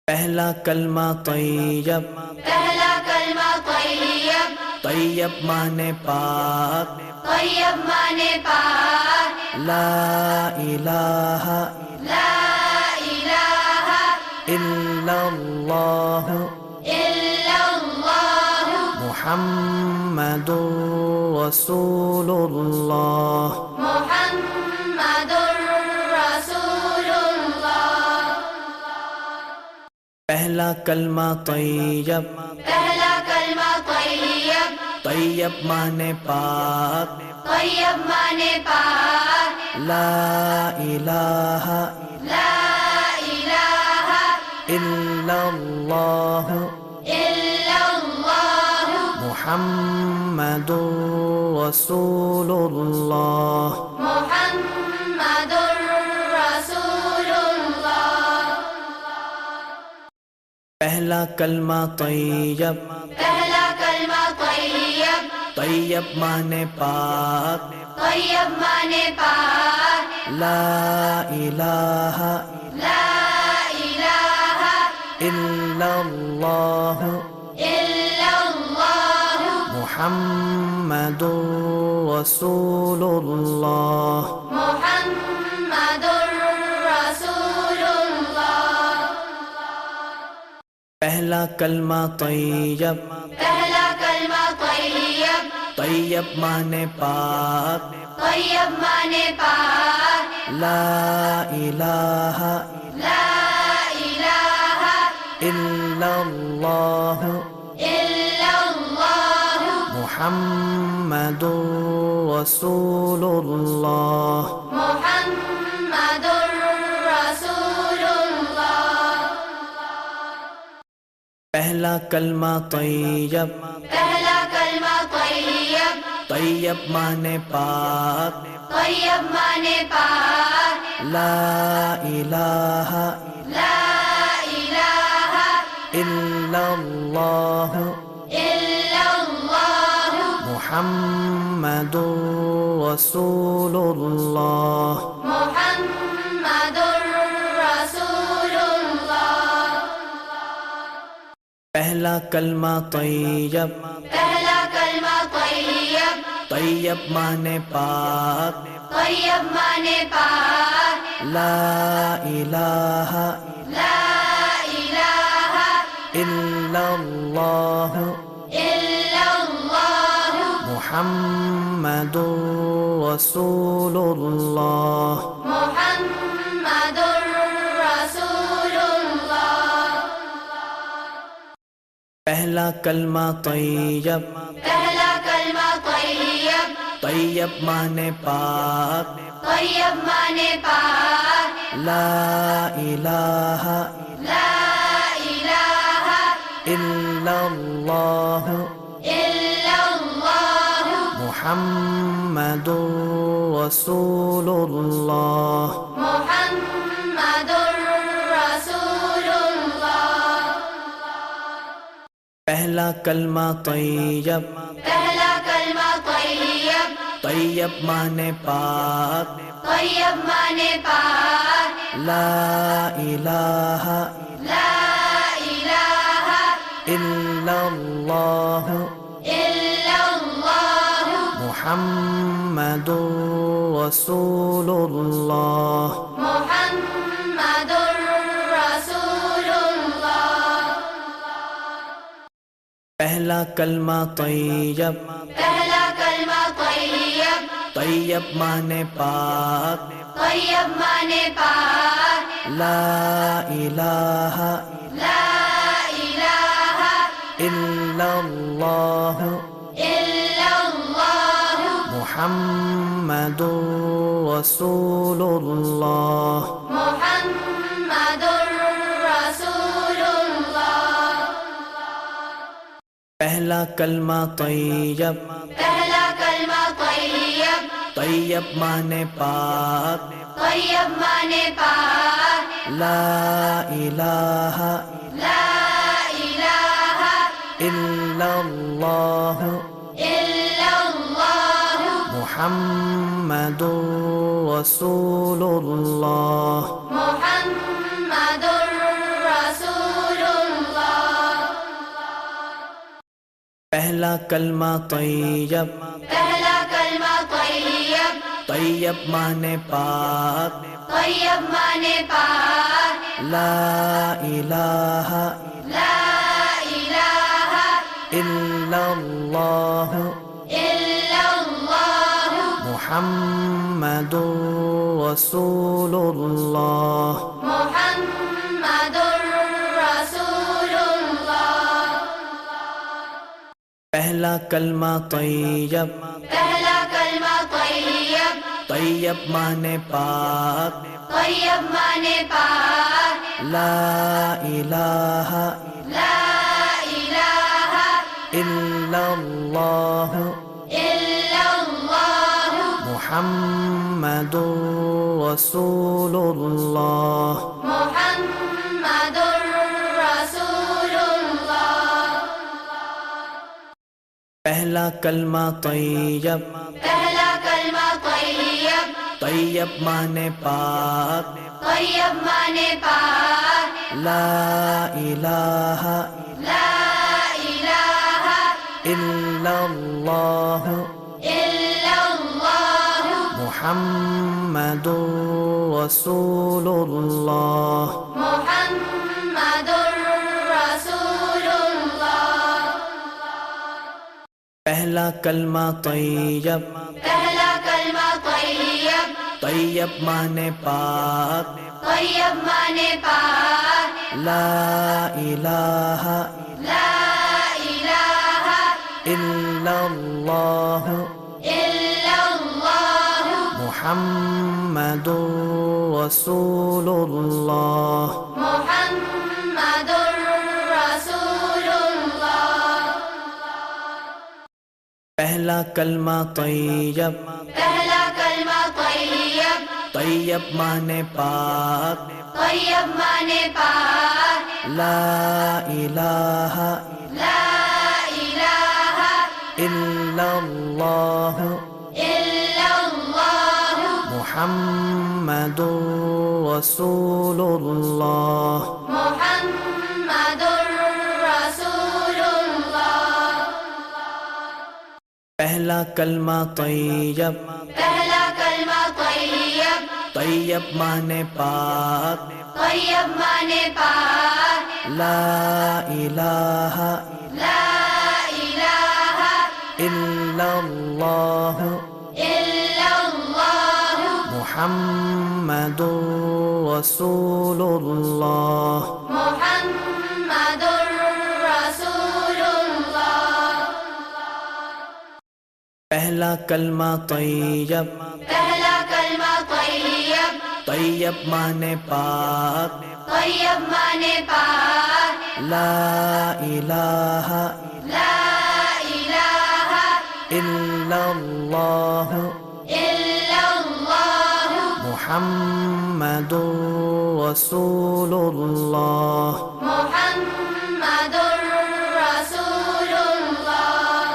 پہلا کلمہ طیب، پہلا کلمہ طیب، طیب مانے پاک، طیب مانے پاک، لا الہ لا الہ الا اللہ الا اللہ محمد رسول اللہ۔ محمد رسول اللہ۔ پہلا کلمہ طیب، پہلا کلمہ طیب، طیب مانے پاک، طیب مانے پاک، لا الہ لا الہ الا اللہ الا اللہ محمد رسول اللہ۔ محمد رسول اللہ۔ پہلا کلمہ طیب، پہلا کلمہ طیب، طیب مانے پاک، طیب مانے پاک، لا الہ لا الہ الا اللہ الا اللہ محمد رسول اللہ۔ محمد رسول اللہ۔ پہلا کلمہ طیب، پہلا کلمہ طیب، طیب مانے پاک، طیب مانے پاک، لا الہ لا الہ الا اللہ الا اللہ محمد رسول اللہ۔ محمد رسول اللہ۔ پہلا کلمہ طیب، پہلا کلمہ طیب، طیب مانے پاک، طیب مانے پاک، لا الہ لا الہ الا اللہ الا اللہ محمد رسول اللہ۔ محمد رسول اللہ۔ پہلا کلمہ طیب، پہلا کلمہ طیب، طیب مانے پاک، طیب مانے پاک، لا الہ لا الہ الا اللہ الا اللہ محمد رسول اللہ۔ محمد رسول اللہ۔ پہلا کلمہ طیب، پہلا کلمہ طیب، طیب مانے پاک، طیب مانے پاک، لا الہ لا الہ الا اللہ الا اللہ محمد رسول اللہ۔ محمد رسول اللہ۔ پہلا کلمہ طیب، پہلا کلمہ طیب، طیب مانے پاک، طیب مانے پاک، لا الہ لا الہ الا اللہ الا اللہ محمد رسول اللہ۔ محمد رسول اللہ۔ پہلا کلمہ طیب، پہلا کلمہ طیب، طیب مانے پاک، طیب مانے پاک، لا الہ لا الہ الا اللہ الا اللہ محمد رسول اللہ۔ محمد رسول اللہ۔ پہلا کلمہ طیب، پہلا کلمہ طیب، طیب مانے پاک، طیب مانے پاک، لا الہ لا الہ الا اللہ الا اللہ محمد رسول اللہ۔ محمد رسول پہلا کلمہ طیب، پہلا کلمہ طیب، طیب مانے پاک، طیب مانے پاک، لا الہ لا الہ الا اللہ الا اللہ محمد رسول اللہ۔ محمد رسول اللہ۔ پہلا کلمہ طیب، پہلا کلمہ طیب، طیب مانے پاک، طیب مانے پاک، لا الہ لا الہ الا اللہ الا اللہ محمد رسول اللہ۔ محمد رسول اللہ۔ پہلا کلمہ طیب، پہلا کلمہ طیب، طیب مانے پاک، طیب مانے پاک، لا الہ لا الہ الا اللہ الا اللہ محمد رسول اللہ۔ محمد رسول اللہ۔ پہلا کلمہ طیب، پہلا کلمہ طیب، طیب مانے پاک، طیب مانے پاک، لا الہ لا الہ الا اللہ الا اللہ محمد رسول اللہ۔ محمد رسول اللہ۔ پہلا کلمہ طیب، پہلا کلمہ طیب، طیب مانے پاک، طیب مانے پاک، لا الہ لا الہ الا اللہ الا اللہ محمد رسول اللہ۔ محمد رسول اللہ۔ پہلا کلمہ طیب، پہلا کلمہ طیب، طیب مانے پاک، طیب مانے پاک، لا الہ لا الہ الا اللہ الا اللہ محمد رسول اللہ۔ محمد رسول اللہ۔ پہلا کلمہ طیب، پہلا کلمہ طیب، طیب مانے پاک، طیب مانے پاک، لا الہ لا الہ الا اللہ الا اللہ محمد رسول اللہ۔ محمد رسول اللہ۔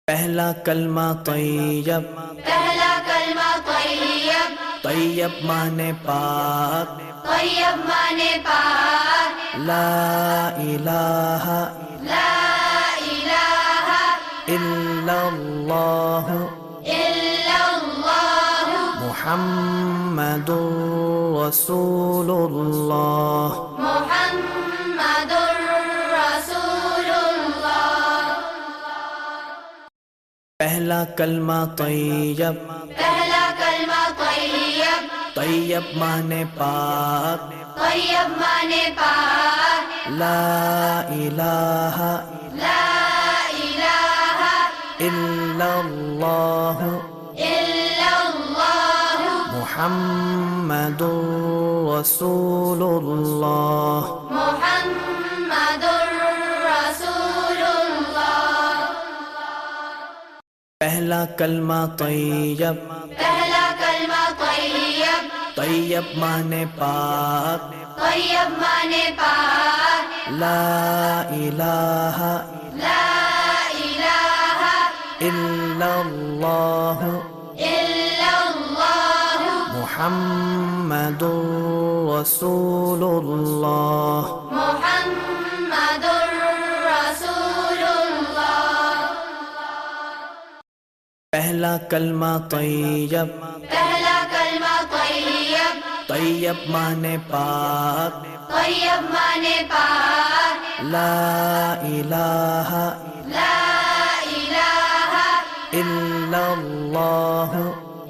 پہلا کلمہ طیب، پہلا کلمہ طیب، طیب مانے پاک، طیب مانے پاک، لا الہ لا الہ الا اللہ الا اللہ محمد رسول اللہ۔ محمد رسول اللہ۔ پہلا کلمہ طیب، پہلا کلمہ طیب، طیب مانے پاک، طیب مانے پاک، لا الہ لا الہ الا اللہ الا اللہ محمد رسول اللہ۔ محمد رسول اللہ۔ پہلا کلمہ طیب، پہلا کلمہ طیب، طیب مانے پاک، طیب مانے پاک، لا الہ لا الہ الا اللہ الا اللہ محمد رسول اللہ۔ محمد رسول پہلا کلمہ طیب، پہلا کلمہ طیب، طیب مانے پاک، طیب مانے پاک، لا الہ لا الہ الا اللہ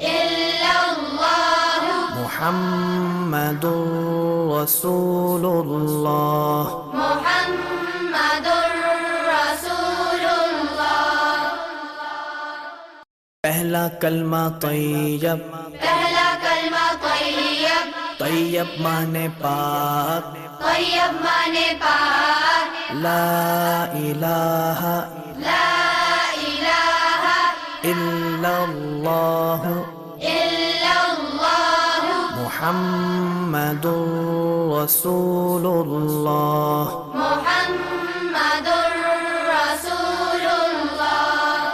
الا اللہ محمد رسول اللہ۔ محمد رسول اللہ۔ پہلا کلمہ طیب، پہلا کلمہ طیب، طیب مانے پاک، طیب مانے پاک، لا الہ لا الہ الا اللہ الا اللہ محمد رسول اللہ۔ محمد رسول اللہ۔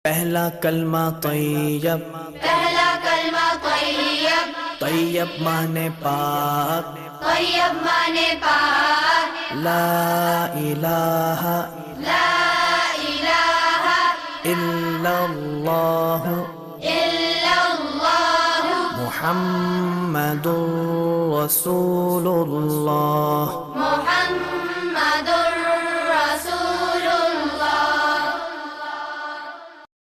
پہلا کلمہ طیب، پہلا کلمہ طیب، طیب مانے پاک، طیب مانے پاک، لا الہ لا الہ الا اللہ الا اللہ محمد رسول اللہ۔ محمد رسول اللہ۔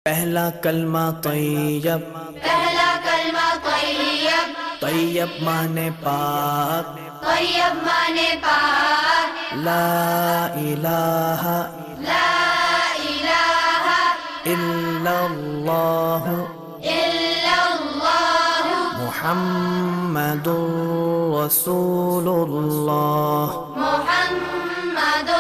پہلا کلمہ طیب، پہلا کلمہ طیب، طیب مانے پاک، طیب مانے پاک، لا الہ لا الہ الا اللہ الا اللہ محمد رسول اللہ۔ محمد